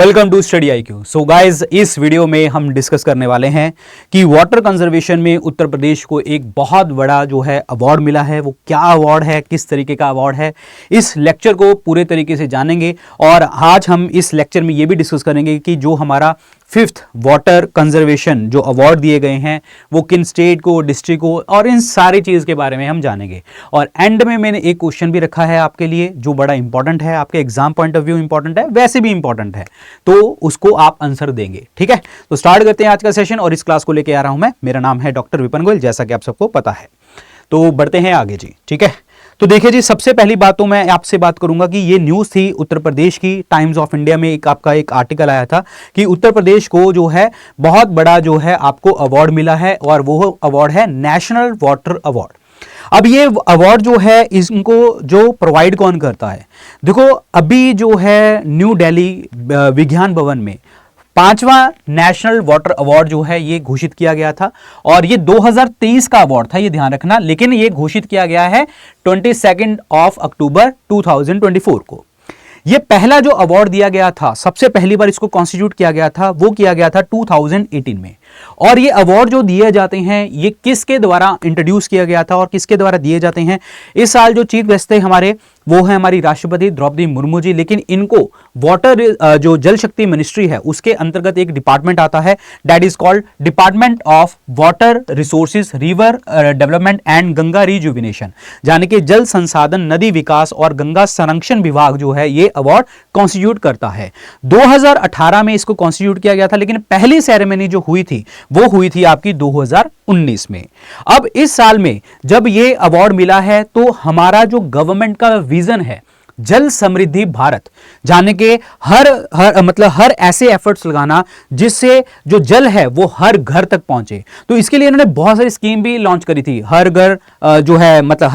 Welcome to study IQ। So guys, इस video में हम डिस्कस करने वाले हैं कि वाटर कंजर्वेशन में उत्तर प्रदेश को एक बहुत बड़ा जो है अवार्ड मिला है। वो क्या अवार्ड है, किस तरीके का अवार्ड है, इस लेक्चर को पूरे तरीके से जानेंगे। और आज हम इस लेक्चर में ये भी डिस्कस करेंगे कि जो हमारा 5th वाटर कंजर्वेशन जो अवार्ड दिए गए हैं वो किन स्टेट को, डिस्ट्रिक्ट को, और इन सारी चीज़ के बारे में हम जानेंगे। और एंड में मैंने एक क्वेश्चन भी रखा है आपके लिए जो बड़ा इंपॉर्टेंट है, आपके exam point of view important है, वैसे भी इंपॉर्टेंट है, तो उसको आप आंसर देंगे। ठीक है, तो स्टार्ट करते हैं आज का सेशन। और इस क्लास को लेकर आ रहा हूं मैं, मेरा नाम है डॉक्टर विपिन गोयल, जैसा कि आप सबको पता है। तो बढ़ते हैं आगे जी। ठीक है, तो देखिए जी, सबसे पहली बात तो मैं आपसे बात करूंगा कि ये न्यूज़ थी उत्तर प्रदेश की। टाइम्स ऑफ इंडिया में एक आपका एक आर्टिकल आया था कि उत्तर प्रदेश को जो है बहुत बड़ा जो है आपको अवार्ड मिला है, और वो अवार्ड है नेशनल वाटर अवार्ड। अब ये अवार्ड जो है इनको जो प्रोवाइड कौन करता है, देखो अभी जो है न्यू दिल्ली विज्ञान भवन में 5वां नेशनल वाटर अवार्ड जो है ये घोषित किया गया था। और ये 2023 का अवार्ड था, ये ध्यान रखना, लेकिन ये घोषित किया गया है 22 अक्टूबर 2024 को। ये पहला जो अवार्ड दिया गया था, सबसे पहली बार इसको कॉन्स्टिट्यूट किया गया था, वो किया गया था 2018 में। और ये अवार्ड जो दिए जाते हैं ये किसके द्वारा इंट्रोड्यूस किया गया था और किसके द्वारा दिए जाते हैं? इस साल जो चीफ गेस्ट थे हमारे, वो है हमारी राष्ट्रपति द्रौपदी मुर्मू जी। लेकिन इनको वाटर जो जल शक्ति मिनिस्ट्री है उसके अंतर्गत एक डिपार्टमेंट आता है, that is called department of water resources, river development and Ganga rejuvenation, यानी कि जल संसाधन, नदी विकास और गंगा संरक्षण विभाग जो है ये अवार्ड कॉन्स्टिट्यूट करता है। 2018 में इसको कॉन्स्टिट्यूट किया गया था, लेकिन पहली सेरेमनी जो हुई थी वो हुई थी आपकी 2019 में। अब इस साल में जब ये अवार्ड मिला है तो हमारा जो गवर्नमेंट का विजन है जल समृद्धि भारत, जाने के हर ऐसे एफर्ट्स लगाना जिससे जो जल है वो हर घर तक पहुंचे। तो इसके लिए इन्होंने बहुत सारी स्कीम भी लॉन्च करी थी। हर घर जो है मतलब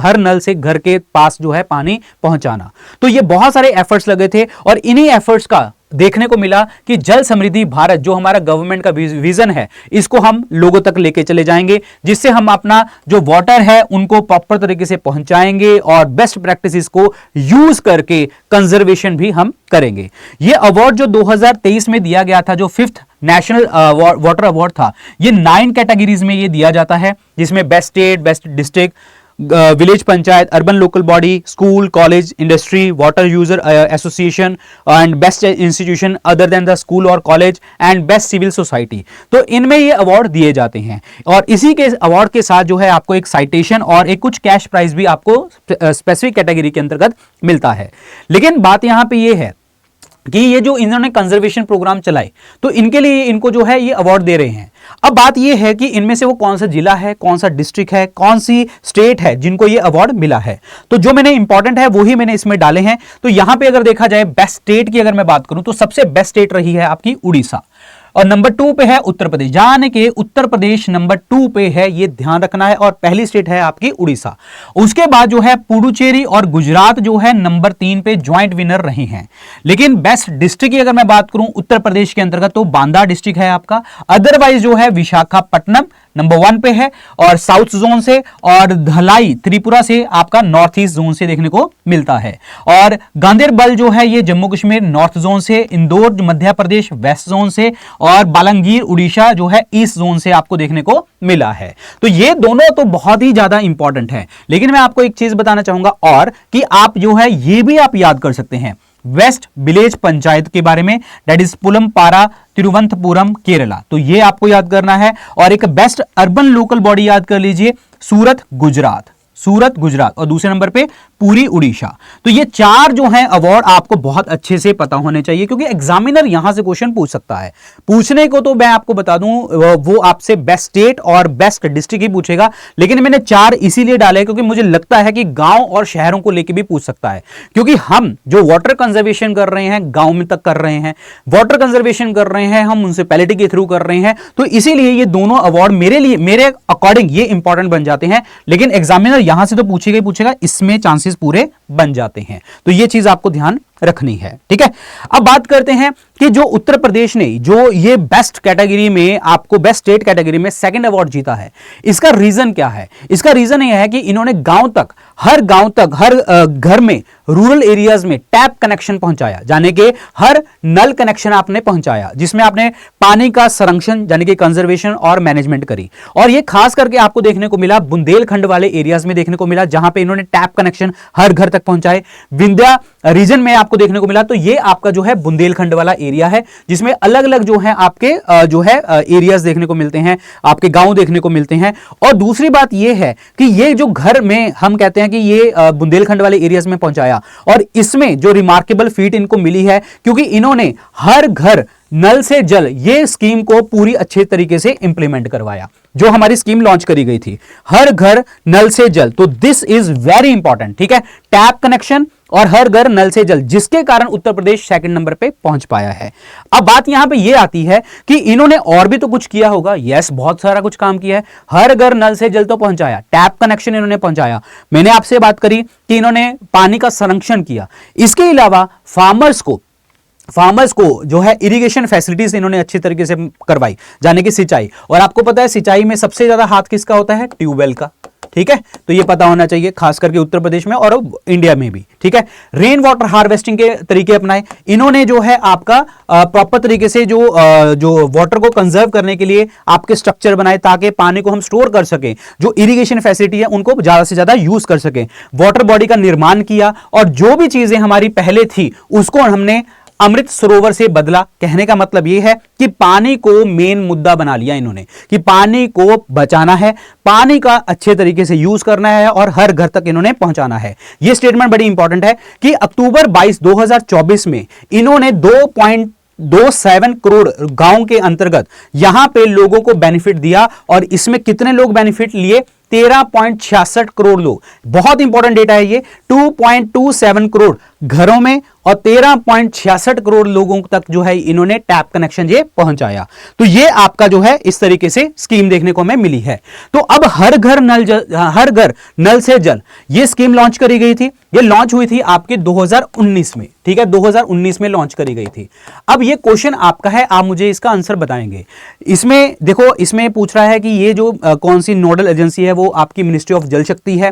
हर नल से घर के पास जो है पानी पहुंचाना। तो ये बहुत सारे एफर्ट्स लगे थे, और इन्हीं एफर्ट्स का देखने को मिला कि जल समृद्धि भारत जो हमारा गवर्नमेंट का विजन है इसको हम लोगों तक लेके चले जाएंगे, जिससे हम अपना जो वाटर है उनको प्रॉपर तरीके से पहुंचाएंगे और बेस्ट प्रैक्टिसेस को यूज करके कंजर्वेशन भी हम करेंगे। ये अवार्ड जो 2023 में दिया गया था, जो 5th नेशनल वाटर अवार्ड था, ये 9 कैटेगरीज में ये दिया जाता है, जिसमें best state, best district, village panchayat, urban local body, school, college, industry, water user association and best institution other than the school और college and best civil society. तो इनमें ये अवार्ड दिए जाते हैं, और इसी के अवार्ड के साथ जो है आपको एक साइटेशन और एक कुछ कैश प्राइज भी आपको स्पेसिफिक कैटेगरी के अंतर्गत मिलता है। लेकिन बात यहां पे ये है कि ये जो इन्होंने कंजर्वेशन प्रोग्राम चलाए तो इनके लिए इनको जो है ये अवार्ड दे रहे हैं। अब बात ये है कि इनमें से वो कौन सा जिला है, कौन सा डिस्ट्रिक्ट है, कौन सी स्टेट है जिनको ये अवार्ड मिला है। तो जो मैंने इंपॉर्टेंट है वो ही मैंने इसमें डाले हैं। तो यहां पे अगर देखा जाए बेस्ट स्टेट की अगर मैं बात करूं तो सबसे बेस्ट स्टेट रही है आपकी उड़ीसा, और नंबर 2 पे है उत्तर प्रदेश, यानी कि उत्तर प्रदेश नंबर 2 पे है, ये ध्यान रखना है। और पहली स्टेट है आपकी उड़ीसा। उसके बाद जो है पुडुचेरी और गुजरात जो है नंबर 3 पे ज्वाइंट विनर रहे हैं। लेकिन बेस्ट डिस्ट्रिक्ट की अगर मैं बात करूं उत्तर प्रदेश के अंतर्गत तो बांदा डिस्ट्रिक्ट है आपका। अदरवाइज जो है विशाखापट्टनम नंबर 1 पे है, और साउथ जोन से, और धलाई त्रिपुरा से आपका नॉर्थ ईस्ट जोन से देखने को मिलता है। और गांदेरबल जो है ये जम्मू कश्मीर नॉर्थ जोन से, इंदौर मध्य प्रदेश वेस्ट जोन से, और बालंगीर उड़ीसा जो है ईस्ट जोन से आपको देखने को मिला है। तो ये दोनों तो बहुत ही ज्यादा इंपॉर्टेंट है। लेकिन मैं आपको एक चीज बताना चाहूंगा और कि आप जो है ये भी आप याद कर सकते हैं वेस्ट विलेज पंचायत के बारे में, दैट इज पुलमपारा, तिरुवनंतपुरम, केरला। तो ये आपको याद करना है। और एक बेस्ट अर्बन लोकल बॉडी याद कर लीजिए, सूरत गुजरात, और दूसरे नंबर पे पूरी उड़ीसा। तो ये 4 जो हैं अवार्ड आपको बहुत अच्छे से पता होने चाहिए, क्योंकि एग्जामिनर यहां से क्वेश्चन पूछ सकता है। पूछने को तो मैं आपको बता दूं वो आपसे बेस्ट स्टेट और बेस्ट डिस्ट्रिक्ट ही पूछेगा, लेकिन मैंने 4 इसीलिए डाले क्योंकि मुझे लगता है कि गांव और शहरों को लेकर भी पूछ सकता है। क्योंकि हम जो वाटर कंजर्वेशन कर रहे हैं गांव में तक कर रहे हैं, वाटर कंजर्वेशन कर रहे हैं हम म्युनिसिपैलिटी के थ्रू कर रहे हैं, तो इसीलिए ये दोनों अवार्ड मेरे अकॉर्डिंग ये इंपॉर्टेंट बन जाते हैं। लेकिन एग्जामिनर यहां से तो पूछेगा ही पूछेगा, इसमें चांसेस पूरे बन जाते हैं। तो ये चीज आपको ध्यान रखनी है। ठीक है, अब बात करते हैं कि जो उत्तर प्रदेश ने जो ये बेस्ट कैटेगरी में, आपको बेस्ट स्टेट कैटेगरी में सेकंड अवार्ड जीता है, इसका रीजन क्या है? इसका रीजन यह है कि इन्होंने गांव तक, हर घर में, रूरल एरियाज में टैप कनेक्शन पहुंचाया, यानी कि हर नल कनेक्शन आपने पहुंचाया, जिसमें आपने पानी का संरक्षण यानी कि कंजर्वेशन और मैनेजमेंट करी। और ये खास करके आपको देखने को मिला बुंदेलखंड वाले एरियाज में देखने को मिला, जहां पे इन्होंने टैप कनेक्शन हर घर तक पहुंचाए। विंध्या रीजन में आपको देखने को मिला, तो ये आपका जो है बुंदेलखंड वाला एरिया है, जिसमें अलग अलग जो है आपके जो है एरियाज देखने को मिलते हैं, आपके गांव देखने को मिलते हैं। और दूसरी बात ये है कि ये जो घर में हम कहते हैं कि ये बुंदेलखंड वाले एरियाज में पहुंचाया, और इसमें जो रिमार्केबल फीट इनको मिली है, क्योंकि इन्होंने हर घर नल से जल ये स्कीम को पूरी अच्छे तरीके से इंप्लीमेंट करवाया। जो हमारी स्कीम लॉन्च करी गई थी, हर घर नल से जल, तो दिस इज वेरी इंपॉर्टेंट। ठीक है, टैप कनेक्शन और हर घर नल से जल, जिसके कारण उत्तर प्रदेश सेकंड नंबर पे पहुंच पाया है। अब बात यहां पे ये आती है कि इन्होंने और भी तो कुछ किया होगा। यस, बहुत सारा कुछ काम किया है। हर घर नल से जल तो पहुंचाया, टैप कनेक्शन इन्होंने पहुंचाया, मैंने आपसे बात करी कि इन्होंने पानी का संरक्षण किया। इसके अलावा फार्मर्स को जो है इरिगेशन फैसिलिटीज इन्होंने अच्छी तरीके से करवाई, यानी कि सिंचाई। और आपको पता है सिंचाई में सबसे ज्यादा हाथ किसका होता है? ट्यूबवेल का। ठीक है, तो ये पता होना चाहिए, खास करके उत्तर प्रदेश में और इंडिया में भी। ठीक है, रेन वाटर हार्वेस्टिंग के तरीके अपनाए इन्होंने, जो है आपका प्रॉपर तरीके से जो वाटर को कंजर्व करने के लिए आपके स्ट्रक्चर बनाए, ताकि पानी को हम स्टोर कर सकें, जो इरिगेशन फैसिलिटी है उनको ज्यादा से ज्यादा यूज कर सकें। वाटर बॉडी का निर्माण किया, और जो भी चीजें हमारी पहले थी उसको हमने अमृत सरोवर से बदला। कहने का मतलब यह है कि पानी को मेन मुद्दा बना लिया इन्होंने, कि पानी को बचाना है, पानी का अच्छे तरीके से यूज करना है और हर घर तक इन्होंने पहुंचाना है। यह स्टेटमेंट बड़ी इंपॉर्टेंट है कि अक्टूबर 22, 2024 में इन्होंने 2.27 करोड़ गांव के अंतर्गत यहां पे लोगों को बेनिफिट दिया। और इसमें कितने लोग बेनिफिट लिए? 13.66 करोड़ लोग। बहुत इंपॉर्टेंट डेटा है ये। 2.27 करोड़ घरों में और 13.66 करोड़ लोगों तक जो है इन्होंने टैप कनेक्शन ये पहुंचाया। तो ये आपका जो है इस तरीके से स्कीम देखने को हमें मिली है। तो अब हर घर नल से जल ये स्कीम लॉन्च करी गई थी। ये लॉन्च हुई थी आपके 2019 में। ठीक है, 2019 में लॉन्च करी गई थी। अब ये क्वेश्चन आपका है, आप मुझे इसका आंसर बताएंगे। इसमें देखो, इसमें पूछ रहा है कि ये जो कौन सी नोडल एजेंसी है, वो आपकी मिनिस्ट्री ऑफ जल शक्ति है।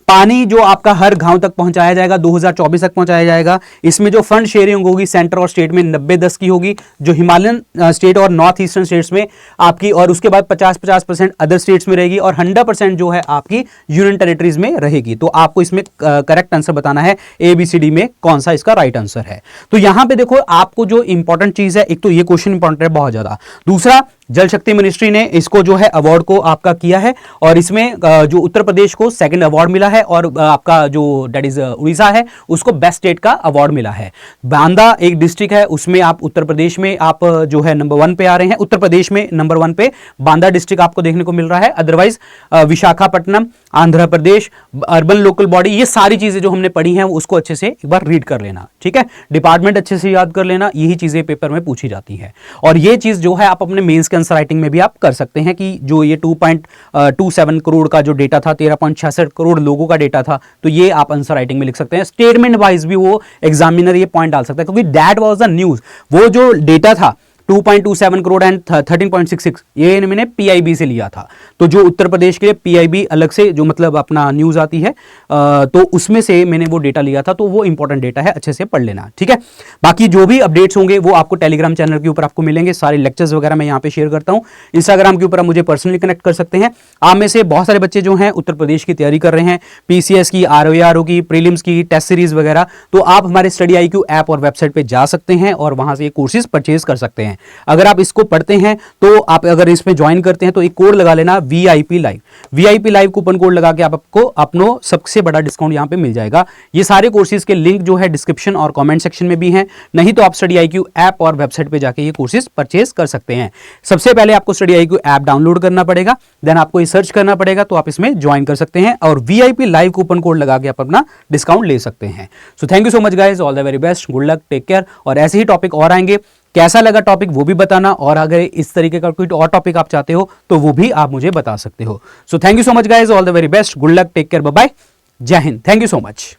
पानी जो आपका हर गांव तक पहुंचाया जाएगा, 2024 तक पहुंचाया जाएगा। इसमें जो फंड शेयरिंग होगी सेंटर और स्टेट में 90-10 की होगी, जो हिमालयन स्टेट और नॉर्थ ईस्टर्न स्टेट्स में आपकी, और उसके बाद 50-50% अदर स्टेट्स में रहेगी, और 100% जो है आपकी यूनियन टेरिटरीज में रहेगी। तो आपको इसमें करेक्ट आंसर बताना है, ABCD में कौन सा इसका राइट आंसर है। तो यहां पर देखो, आपको जो इंपॉर्टेंट चीज है, एक तो ये क्वेश्चन इंपॉर्टेंट है बहुत ज्यादा, दूसरा जल शक्ति मिनिस्ट्री ने इसको जो है अवार्ड को आपका किया है, और इसमें जो उत्तर प्रदेश को सेकंड अवार्ड मिला है, और आपका जो दैट इज उड़ीसा है उसको बेस्ट स्टेट का अवार्ड मिला है। बांदा एक डिस्ट्रिक्ट है, उसमें आप उत्तर प्रदेश में आप जो है नंबर 1 पे आ रहे हैं। उत्तर प्रदेश में नंबर 1 पे बांदा डिस्ट्रिक्ट आपको देखने को मिल रहा है। Otherwise Visakhapatnam, Andhra Pradesh, urban local body, ये सारी चीजें जो हमने पढ़ी हैं उसको अच्छे से एक बार रीड कर लेना। ठीक है, डिपार्टमेंट अच्छे से याद कर लेना, यही चीजें पेपर में पूछी जाती है। और ये चीज जो है आप अपने मेंस के आंसर राइटिंग में भी आप कर सकते हैं, कि जो ये 2.27 करोड़ का जो डेटा था, 13.66 करोड़ लोगों का डेटा था, तो ये आप आंसर राइटिंग में लिख सकते हैं। स्टेटमेंट वाइज भी वो एग्जामिनर ये पॉइंट डाल सकता है, क्योंकि दैट वाज द न्यूज। वो जो डेटा था 2.27 करोड़ एंड 13.66, ये मैंने PIB से लिया था। तो जो उत्तर प्रदेश के लिए PIB अलग से जो मतलब अपना न्यूज आती है, तो उसमें से मैंने वो डेटा लिया था। तो वो इंपॉर्टेंट डेटा है, अच्छे से पढ़ लेना। ठीक है, बाकी जो भी अपडेट्स होंगे वो आपको टेलीग्राम चैनल के ऊपर आपको मिलेंगे। सारे लेक्चर्स वगैरह मैं यहाँ पे शेयर करता हूँ। इंस्टाग्राम के ऊपर आप मुझे पर्सनली कनेक्ट कर सकते हैं। आप में से बहुत सारे बच्चे जो हैं उत्तर प्रदेश की तैयारी कर रहे हैं, PCS की, ROARO की, प्रीलिम्स की, टेस्ट सीरीज वगैरह, तो आप हमारे स्टडी IQ ऐप और वेबसाइट पर जा सकते हैं और वहां से ये कोर्सेज परचेज कर सकते हैं। अगर आप इसको पढ़ते हैं तो आप अगर इसमें ज्वाइन करते हैं तो एक कोड लगा लेना VIP लाइव कूपन कोड लगा के आपको अपनो सबसे बड़ा डिस्काउंट यहां पे मिल जाएगा। ये सारे कोर्सेज के लिंक जो है डिस्क्रिप्शन और कमेंट सेक्शन में भी हैं, नहीं तो आप स्टडी IQ ऐप और वेबसाइट पे जाके ये कोर्सेज परचेज कर सकते हैं। सबसे पहले आपको स्टडी IQ ऐप डाउनलोड करना पड़ेगा, देन आपको ये सर्च करना पड़ेगा, तो आप इसमें ज्वाइन कर सकते हैं और VIP लाइव कूपन कोड लगा के आप अपना डिस्काउंट ले सकते हैं। So thank you so much guys, all the very best, good luck, take care. और ऐसे ही टॉपिक और आएंगे, कैसा लगा टॉपिक वो भी बताना, और अगर इस तरीके का कोई और टॉपिक आप चाहते हो तो वो भी आप मुझे बता सकते हो। So thank you so much guys, all the very best, good luck, take care, bye bye, Jai Hind, thank you so much.